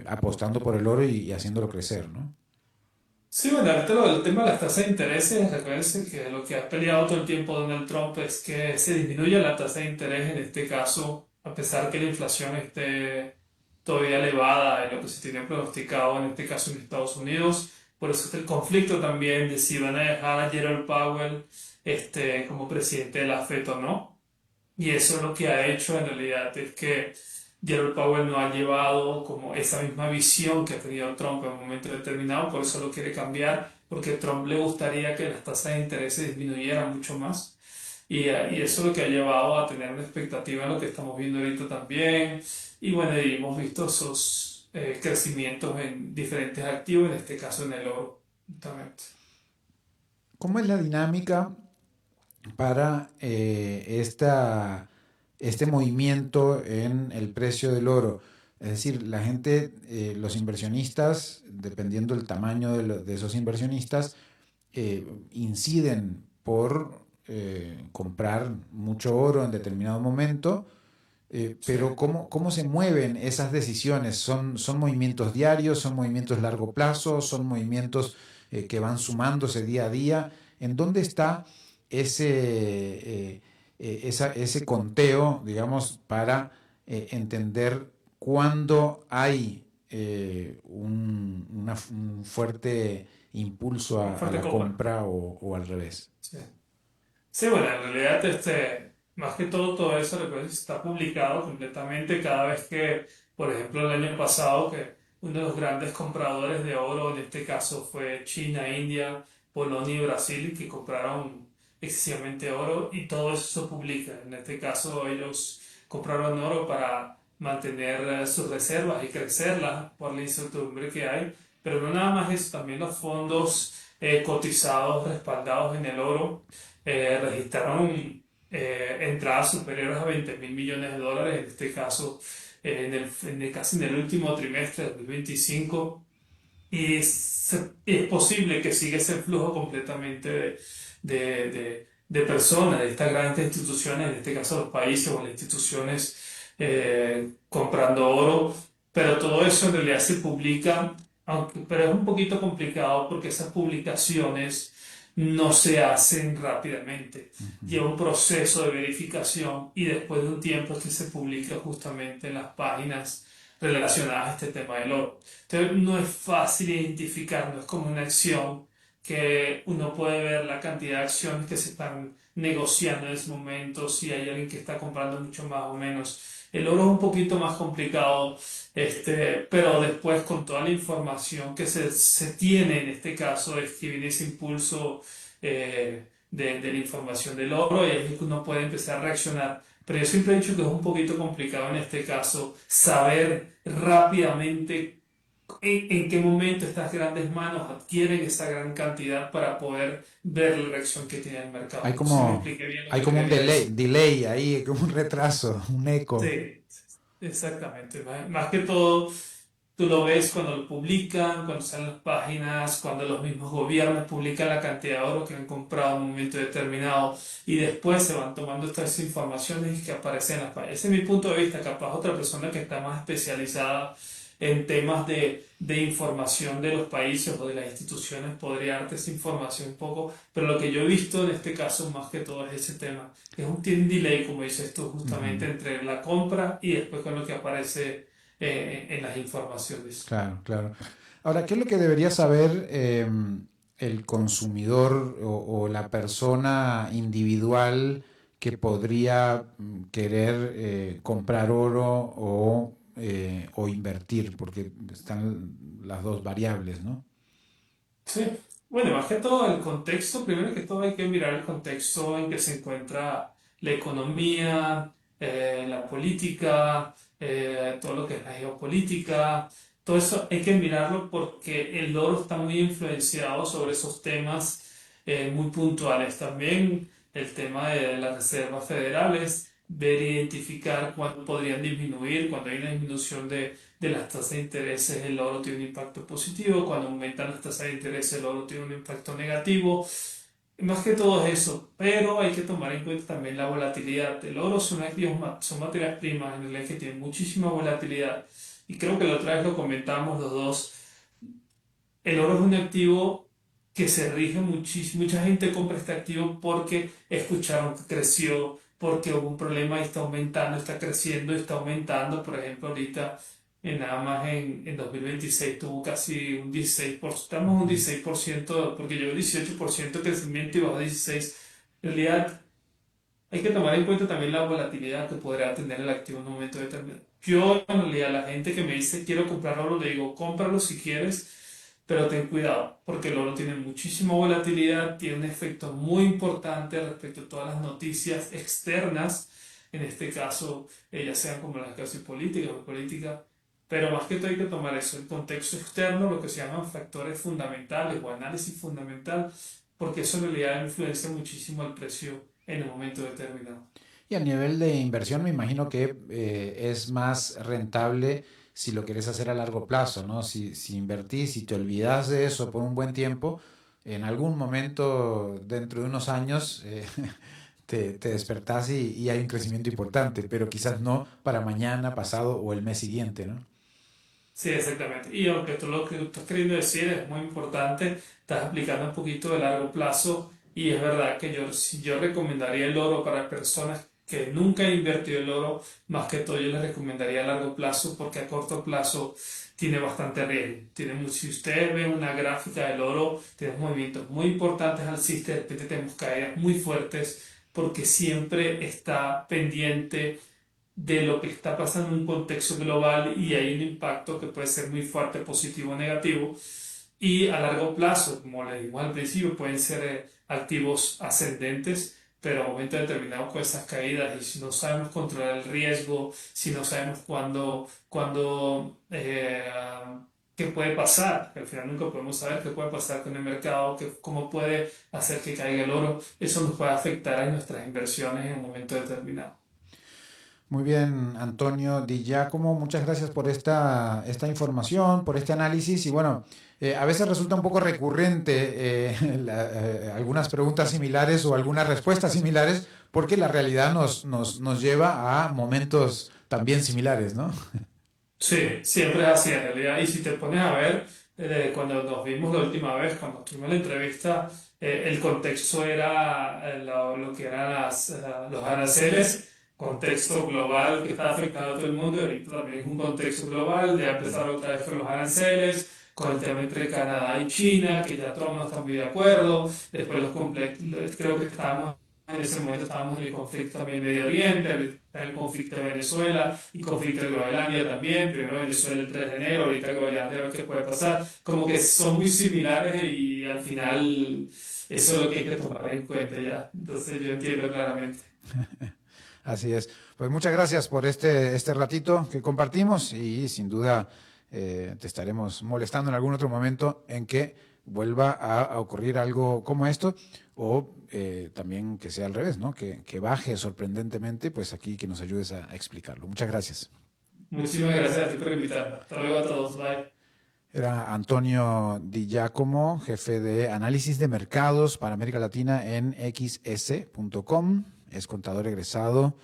apostando por el oro y haciéndolo crecer, ¿no? Sí, bueno, ahorita el tema de las tasas de intereses, recuerden que lo que ha peleado todo el tiempo Donald Trump es que se disminuya la tasa de interés en este caso, a pesar que la inflación esté todavía elevada en lo que se tiene pronosticado en este caso en Estados Unidos. Por eso está el conflicto también de si van a dejar a Jerome Powell como presidente de la FED o no. Y eso lo que ha hecho en realidad es que Jerome Powell no ha llevado como esa misma visión que ha tenido Trump en un momento determinado, por eso lo quiere cambiar, porque a Trump le gustaría que las tasas de interés se disminuyeran mucho más. Y eso es lo que ha llevado a tener una expectativa en lo que estamos viendo ahorita también. Y bueno, y hemos visto esos crecimientos en diferentes activos, en este caso en el oro, justamente. ¿Cómo es la dinámica para este movimiento en el precio del oro? Es decir, la gente, los inversionistas, dependiendo del tamaño de esos inversionistas, inciden por comprar mucho oro en determinado momento, Sí. pero ¿cómo se mueven esas decisiones? ¿Son movimientos diarios? ¿Son movimientos largo plazo? ¿Son movimientos que van sumándose día a día? ¿En dónde está ese conteo, digamos, para entender cuándo hay un fuerte impulso a Fuerte la compra. compra o al revés? Sí. Sí, bueno, en realidad, más que todo eso recuerdo que está publicado completamente cada vez que, por ejemplo, el año pasado, que uno de los grandes compradores de oro, en este caso fue China, India, Polonia y Brasil, que compraron excesivamente oro y todo eso se publica. En este caso, ellos compraron oro para mantener sus reservas y crecerlas por la incertidumbre que hay, pero no nada más eso, también los fondos cotizados, respaldados en el oro registraron entradas superiores a 20.000 millones de dólares, en este caso, casi en el último trimestre de 2025, y es posible que siga ese flujo completamente de personas, de estas grandes instituciones, en este caso los países o las instituciones comprando oro, pero todo eso en realidad se publica, pero es un poquito complicado porque esas publicaciones no se hacen rápidamente. Lleva un proceso de verificación y después de un tiempo es que se publica justamente en las páginas relacionadas a este tema del oro. Entonces no es fácil identificar, no es como una acción que uno puede ver la cantidad de acciones que se están negociando en ese momento, si hay alguien que está comprando mucho más o menos. El oro es un poquito más complicado, pero después con toda la información que se tiene en este caso es que viene ese impulso de la información del oro y ahí es que uno puede empezar a reaccionar. Pero yo siempre he dicho que es un poquito complicado en este caso saber rápidamente en qué momento estas grandes manos adquieren esa gran cantidad para poder ver la reacción que tiene el mercado. Hay No sé si me como, expliqué bien lo hay que como un quería delay, decir. delay ahí, como un retraso, un eco. Sí, exactamente. Más que todo, tú lo ves cuando lo publican, cuando salen las páginas, cuando los mismos gobiernos publican la cantidad de oro que han comprado en un momento determinado y después se van tomando estas informaciones que aparecen en las páginas. Ese es mi punto de vista. Capaz otra persona que está más especializada en temas de información de los países o de las instituciones podría darte esa información un poco, pero lo que yo he visto en este caso más que todo es ese tema. Tiene un delay, como dices tú, justamente Ujú. entre la compra y después con lo que aparece en las informaciones. Claro, claro. Ahora, ¿qué es lo que debería saber el consumidor o la persona individual que podría querer comprar oro o invertir? Porque están las dos variables, ¿no? Sí, bueno, más que todo el contexto, primero que todo hay que mirar el contexto en que se encuentra la economía, la política, todo lo que es la geopolítica, todo eso hay que mirarlo porque el oro está muy influenciado sobre esos temas muy puntuales. También el tema de las reservas federales, ver e identificar cuándo podrían disminuir, cuando hay una disminución de las tasas de interés, el oro tiene un impacto positivo, cuando aumentan las tasas de interés, el oro tiene un impacto negativo. Más que todo eso, pero hay que tomar en cuenta también la volatilidad. El oro son activos, son materias primas en realidad que tienen muchísima volatilidad. Y creo que la otra vez lo comentamos los dos. El oro es un activo que se rige muchísimo. Mucha gente compra este activo porque escucharon que creció, porque hubo un problema y está aumentando, está creciendo, está aumentando. Por ejemplo, ahorita nada más en 2026 tuvo casi un 16%, estamos un 16%, porque llegó 18% de crecimiento y bajó 16%. En realidad, hay que tomar en cuenta también la volatilidad que podrá tener el activo en un momento determinado. Yo, en realidad, la gente que me dice quiero comprar oro, le digo cómpralo si quieres, pero ten cuidado, porque el oro tiene muchísima volatilidad, tiene un efecto muy importante respecto a todas las noticias externas, en este caso, ellas sean como las casi políticas o políticas, pero más que todo hay que tomar eso, el contexto externo, lo que se llaman factores fundamentales o análisis fundamental, porque eso en realidad influencia muchísimo el precio en un momento determinado. Y a nivel de inversión, me imagino que es más rentable si lo quieres hacer a largo plazo, ¿no? Si invertís, si te olvidas de eso por un buen tiempo, en algún momento, dentro de unos años, te despertás y hay un crecimiento importante, pero quizás no para mañana, pasado o el mes siguiente, ¿no? Sí, exactamente. Y aunque tú lo que tú estás queriendo decir es muy importante, estás aplicando un poquito de largo plazo Y es verdad que si yo recomendaría el oro para personas que nunca han invertido el oro, más que todo yo les recomendaría a largo plazo porque a corto plazo tiene bastante riesgo. Si ustedes ven una gráfica del oro, tenemos movimientos muy importantes alcistas, de repente tenemos caídas muy fuertes porque siempre está pendiente de lo que está pasando en un contexto global y hay un impacto que puede ser muy fuerte, positivo o negativo. Y a largo plazo, como le dijimos al principio, pueden ser activos ascendentes, pero a momento determinado con esas caídas, y si no sabemos controlar el riesgo, si no sabemos qué puede pasar, que al final nunca podemos saber qué puede pasar con el mercado, cómo puede hacer que caiga el oro, eso nos puede afectar en nuestras inversiones en un momento determinado. Muy bien, Antonio Di Giacomo, muchas gracias por esta información, por este análisis. Y bueno, a veces resulta un poco recurrente algunas preguntas similares o algunas respuestas similares, porque la realidad nos lleva a momentos también similares, ¿no? Sí, siempre es así en realidad. Y si te pones a ver, cuando nos vimos la última vez, cuando tuvimos la entrevista, el contexto era lo que eran los aranceles, contexto global que está afectando a todo el mundo. Y ahorita también es un contexto global de empezar otra vez con los aranceles, con el tema entre Canadá y China, que ya Trump no está muy de acuerdo. Después creo que estábamos en ese momento estábamos en el conflicto también en Medio Oriente, el conflicto de Venezuela y conflicto de Groenlandia también. Primero Venezuela el 3 de enero, ahorita Groenlandia, a ver qué puede pasar. Como que son muy similares y al final eso es lo que hay que tomar en cuenta ya. Entonces yo entiendo claramente. Así es. Pues muchas gracias por este ratito que compartimos y sin duda te estaremos molestando en algún otro momento en que vuelva a ocurrir algo como esto o también que sea al revés, ¿no? Que baje sorprendentemente, pues aquí que nos ayudes a explicarlo. Muchas gracias. Muchísimas gracias a ti por invitarme. Hasta luego a todos. Bye. Era Antonio Di Giacomo, jefe de análisis de mercados para América Latina en xs.com. Es contador egresado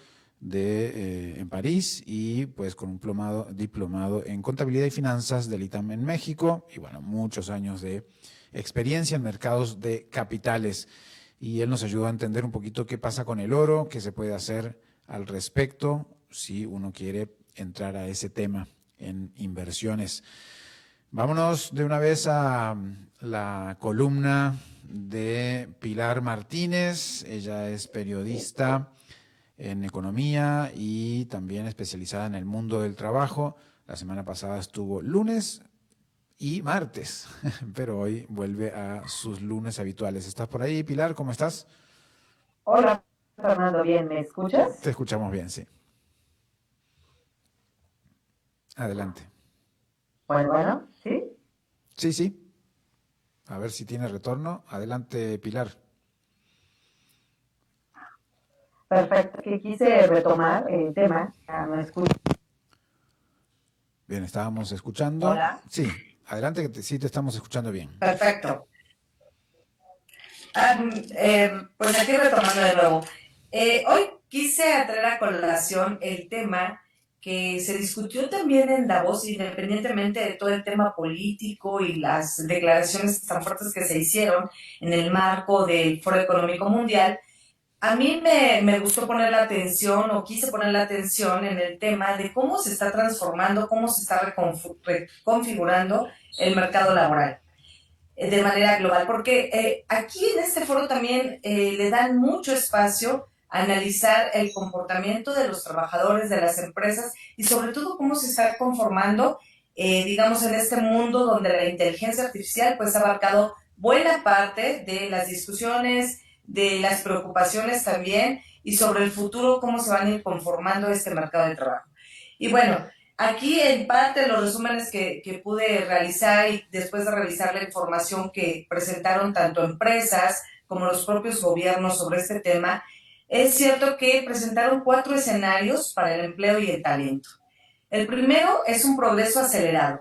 en París y pues con un diplomado en contabilidad y finanzas del ITAM en México y bueno, muchos años de experiencia en mercados de capitales. Y él nos ayudó a entender un poquito qué pasa con el oro, qué se puede hacer al respecto si uno quiere entrar a ese tema en inversiones. Vámonos de una vez a la columna de Pilar Martínez. Ella es periodista en economía y también especializada en el mundo del trabajo. La semana pasada estuvo lunes y martes, pero hoy vuelve a sus lunes habituales. ¿Estás por ahí, Pilar? ¿Cómo estás? Hola, Fernando, bien, ¿me escuchas? Te escuchamos bien, sí. Adelante. Bueno, ¿sí? Sí, sí. A ver si tiene retorno. Adelante, Pilar. Perfecto, que quise retomar el tema. ¿Me escuchas? Bien, estábamos escuchando. Hola. Sí, adelante, que sí te estamos escuchando bien. Perfecto. Pues aquí retomando de nuevo. Hoy quise traer a colación el tema que se discutió también en Davos, independientemente de todo el tema político y las declaraciones tan fuertes que se hicieron en el marco del Foro Económico Mundial. A mí me gustó poner la atención, o quise poner la atención en el tema de cómo se está transformando, cómo se está reconfigurando el mercado laboral de manera global, porque aquí en este foro también le dan mucho espacio a analizar el comportamiento de los trabajadores, de las empresas y sobre todo cómo se está conformando, digamos, en este mundo donde la inteligencia artificial pues ha abarcado buena parte de las discusiones, de las preocupaciones también y sobre el futuro, cómo se van a ir conformando este mercado de trabajo. Y bueno, aquí en parte los resúmenes que pude realizar y después de revisar la información que presentaron tanto empresas como los propios gobiernos sobre este tema, es cierto que presentaron 4 escenarios para el empleo y el talento. El primero es un progreso acelerado.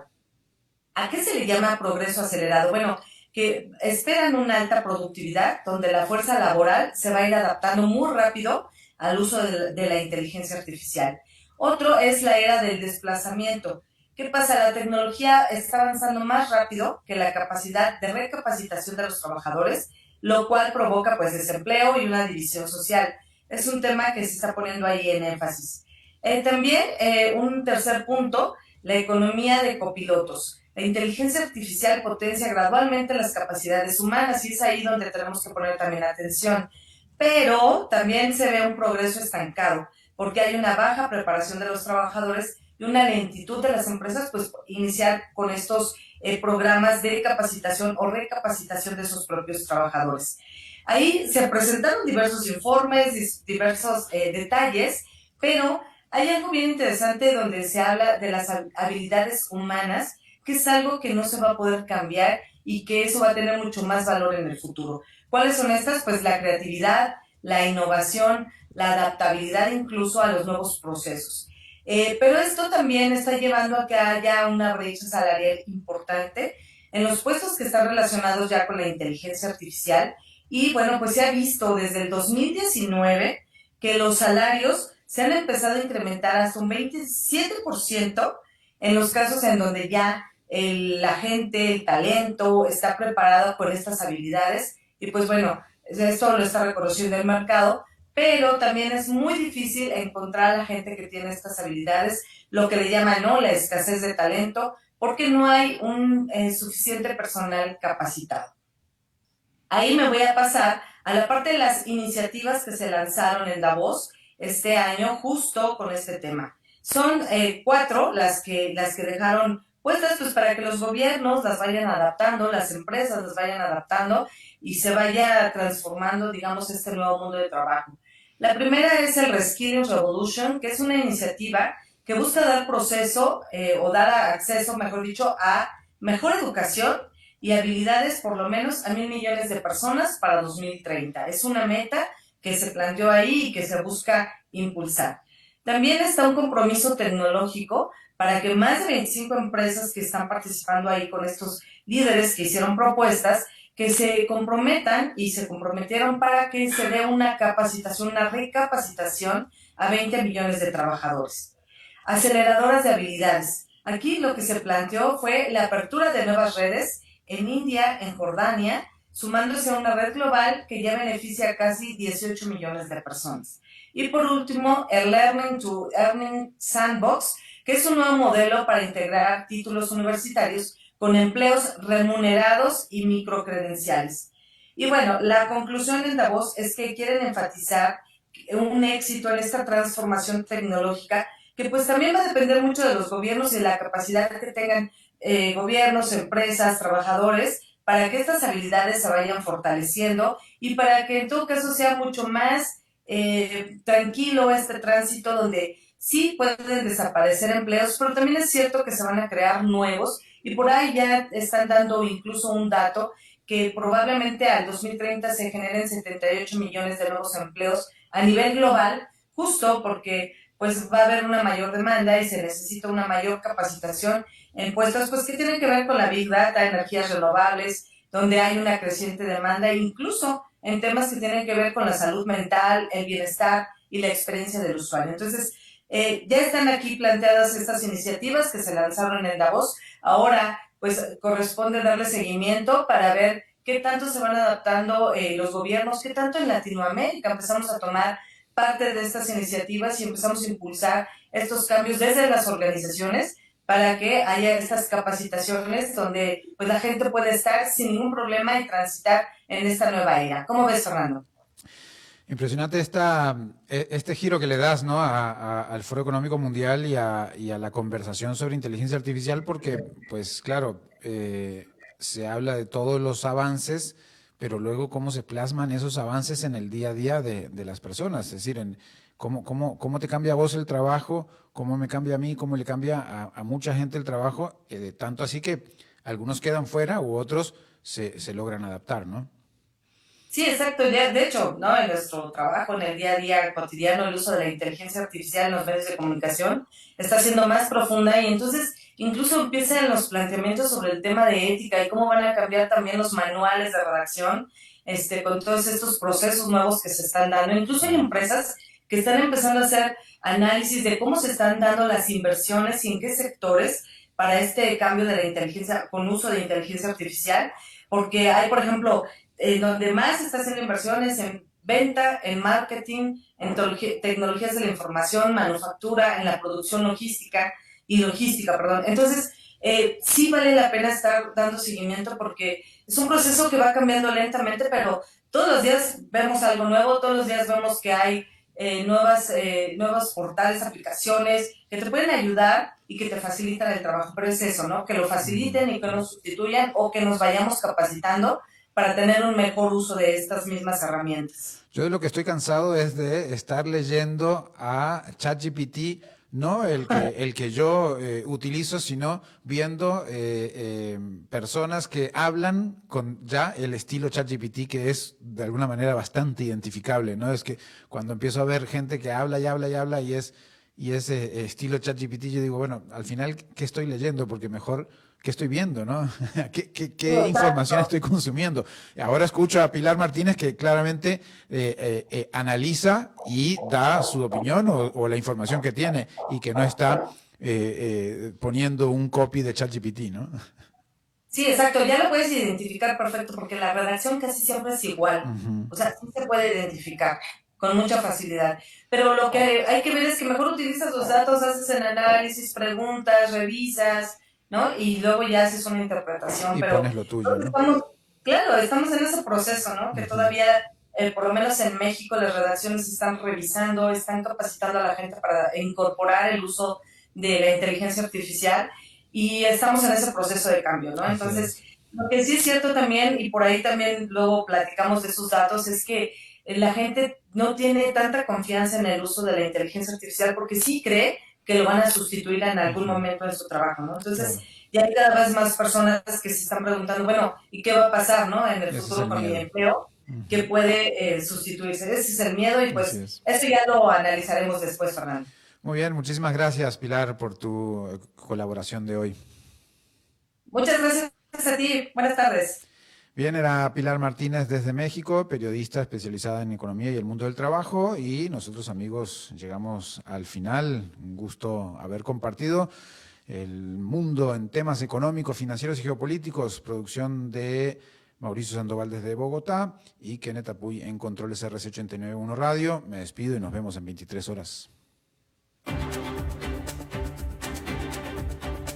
¿A qué se le llama progreso acelerado? Bueno, que esperan una alta productividad donde la fuerza laboral se va a ir adaptando muy rápido al uso de la inteligencia artificial. Otro es la era del desplazamiento. ¿Qué pasa? La tecnología está avanzando más rápido que la capacidad de recapacitación de los trabajadores lo cual provoca pues desempleo y una división social. Es un tema que se está poniendo ahí en énfasis. También un tercer punto, la economía de copilotos. La inteligencia artificial potencia gradualmente las capacidades humanas y es ahí donde tenemos que poner también atención. Pero también se ve un progreso estancado porque hay una baja preparación de los trabajadores y una lentitud de las empresas, pues iniciar con estos programas de capacitación o recapacitación de sus propios trabajadores. Ahí se presentaron diversos informes, diversos detalles, pero hay algo bien interesante donde se habla de las habilidades humanas, que es algo que no se va a poder cambiar y que eso va a tener mucho más valor en el futuro. ¿Cuáles son estas? Pues la creatividad, la innovación, la adaptabilidad incluso a los nuevos procesos. Pero esto también está llevando a que haya una brecha salarial importante en los puestos que están relacionados ya con la inteligencia artificial. Y bueno, pues se ha visto desde el 2019 que los salarios se han empezado a incrementar hasta un 27% en los casos en donde ya la gente, el talento está preparado con estas habilidades. Y pues bueno, esto lo está reconociendo el mercado, pero también es muy difícil encontrar a la gente que tiene estas habilidades, lo que le llaman, ¿no?, la escasez de talento, porque no hay un suficiente personal capacitado. Ahí me voy a pasar a la parte de las iniciativas que se lanzaron en Davos este año justo con este tema. Son 4 las que dejaron puestas pues para que los gobiernos las vayan adaptando, las empresas las vayan adaptando y se vaya transformando, digamos, este nuevo mundo de trabajo. La primera es el Reskilling Revolution, que es una iniciativa que busca dar o dar acceso, mejor dicho, a mejor educación y habilidades por lo menos a 1,000 millones de personas para 2030. Es una meta que se planteó ahí y que se busca impulsar. También está un compromiso tecnológico para que más de 25 empresas que están participando ahí con estos líderes que hicieron propuestas, que se comprometan y se comprometieron para que se dé una capacitación, una recapacitación a 20 millones de trabajadores. Aceleradoras de habilidades. Aquí lo que se planteó fue la apertura de nuevas redes en India, en Jordania, sumándose a una red global que ya beneficia a casi 18 millones de personas. Y por último, el Learning to Earning Sandbox, que es un nuevo modelo para integrar títulos universitarios con empleos remunerados y microcredenciales. Y bueno, la conclusión en Davos es que quieren enfatizar un éxito en esta transformación tecnológica que pues también va a depender mucho de los gobiernos y de la capacidad que tengan gobiernos, empresas, trabajadores, para que estas habilidades se vayan fortaleciendo y para que en todo caso sea mucho más tranquilo este tránsito donde sí pueden desaparecer empleos, pero también es cierto que se van a crear nuevos y por ahí ya están dando incluso un dato que probablemente al 2030 se generen 78 millones de nuevos empleos a nivel global, justo porque pues va a haber una mayor demanda y se necesita una mayor capacitación en puestos pues que tienen que ver con la Big Data, energías renovables, donde hay una creciente demanda, e incluso en temas que tienen que ver con la salud mental, el bienestar y la experiencia del usuario. Entonces, ya están aquí planteadas estas iniciativas que se lanzaron en Davos. Ahora, pues, corresponde darle seguimiento para ver qué tanto se van adaptando los gobiernos, qué tanto en Latinoamérica empezamos a tomar parte de estas iniciativas y empezamos a impulsar estos cambios desde las organizaciones para que haya estas capacitaciones donde pues, la gente puede estar sin ningún problema y transitar en esta nueva era. ¿Cómo ves, Fernando? Impresionante este giro que le das, ¿no?, al Foro Económico Mundial y a la conversación sobre inteligencia artificial, porque, pues claro, se habla de todos los avances, pero luego cómo se plasman esos avances en el día a día de las personas, es decir, en cómo te cambia a vos el trabajo, cómo me cambia a mí, cómo le cambia a mucha gente el trabajo, tanto así que algunos quedan fuera u otros se logran adaptar, ¿no? Sí, exacto. De hecho, ¿no?, en nuestro trabajo, en el día a día cotidiano, el uso de la inteligencia artificial en los medios de comunicación está siendo más profunda y entonces incluso empiezan los planteamientos sobre el tema de ética y cómo van a cambiar también los manuales de redacción con todos estos procesos nuevos que se están dando. Incluso hay empresas que están empezando a hacer análisis de cómo se están dando las inversiones y en qué sectores para este cambio de la inteligencia, con uso de inteligencia artificial, porque hay, por ejemplo, donde más se está haciendo inversiones en venta, en marketing, en tecnologías de la información, manufactura, en la producción logística. Entonces, sí vale la pena estar dando seguimiento porque es un proceso que va cambiando lentamente, pero todos los días vemos algo nuevo, todos los días vemos que hay nuevos portales, aplicaciones que te pueden ayudar y que te facilitan el trabajo. Pero es eso, ¿no? Que lo faciliten y que nos sustituyan o que nos vayamos capacitando para tener un mejor uso de estas mismas herramientas. Yo de lo que estoy cansado es de estar leyendo a ChatGPT, no el que yo utilizo, sino viendo personas que hablan con ya el estilo ChatGPT, que es de alguna manera bastante identificable, ¿no? Es que cuando empiezo a ver gente que habla y habla y habla y es estilo ChatGPT, yo digo, bueno, al final, ¿qué estoy leyendo? Porque mejor, ¿qué estoy viendo, no? ¿Qué información estoy consumiendo? Ahora escucho a Pilar Martínez que claramente analiza y da su opinión o la información que tiene y que no está poniendo un copy de ChatGPT, ¿no? Sí, exacto, ya lo puedes identificar perfecto porque la redacción casi siempre es igual. O sea, sí se puede identificar con mucha facilidad. Pero lo que hay que ver es que mejor utilizas los datos, haces el análisis, preguntas, revisas, ¿no? Y luego ya haces una interpretación. Y pero pones lo tuyo, ¿no? Estamos en ese proceso, ¿no? Que todavía, por lo menos en México, las redacciones están revisando, están capacitando a la gente para incorporar el uso de la inteligencia artificial y estamos en ese proceso de cambio, ¿no? Entonces, lo que sí es cierto también, y por ahí también luego platicamos de esos datos, es que la gente no tiene tanta confianza en el uso de la inteligencia artificial porque sí cree que lo van a sustituir en algún momento en su trabajo, ¿no? Entonces, ya hay cada vez más personas que se están preguntando, bueno, ¿y qué va a pasar, no? En el futuro con mi empleo, que puede sustituirse. Ese es el miedo y pues eso ya lo analizaremos después, Fernando. Muy bien, muchísimas gracias, Pilar, por tu colaboración de hoy. Muchas gracias a ti. Buenas tardes. Bien, era Pilar Martínez desde México, periodista especializada en economía y el mundo del trabajo, y nosotros, amigos, llegamos al final. Un gusto haber compartido el mundo en temas económicos, financieros y geopolíticos. Producción de Mauricio Sandoval desde Bogotá y Kenneth Apuy en Controles RC891 Radio. Me despido y nos vemos en 23 horas.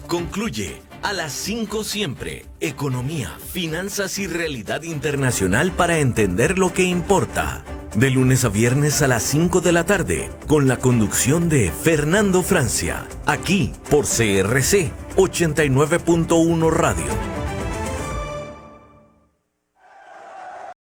Concluye a las 5 siempre. Economía, finanzas y realidad internacional para entender lo que importa. De lunes a viernes a las 5 de la tarde, con la conducción de Fernando Francia. Aquí por CRC 89.1 Radio.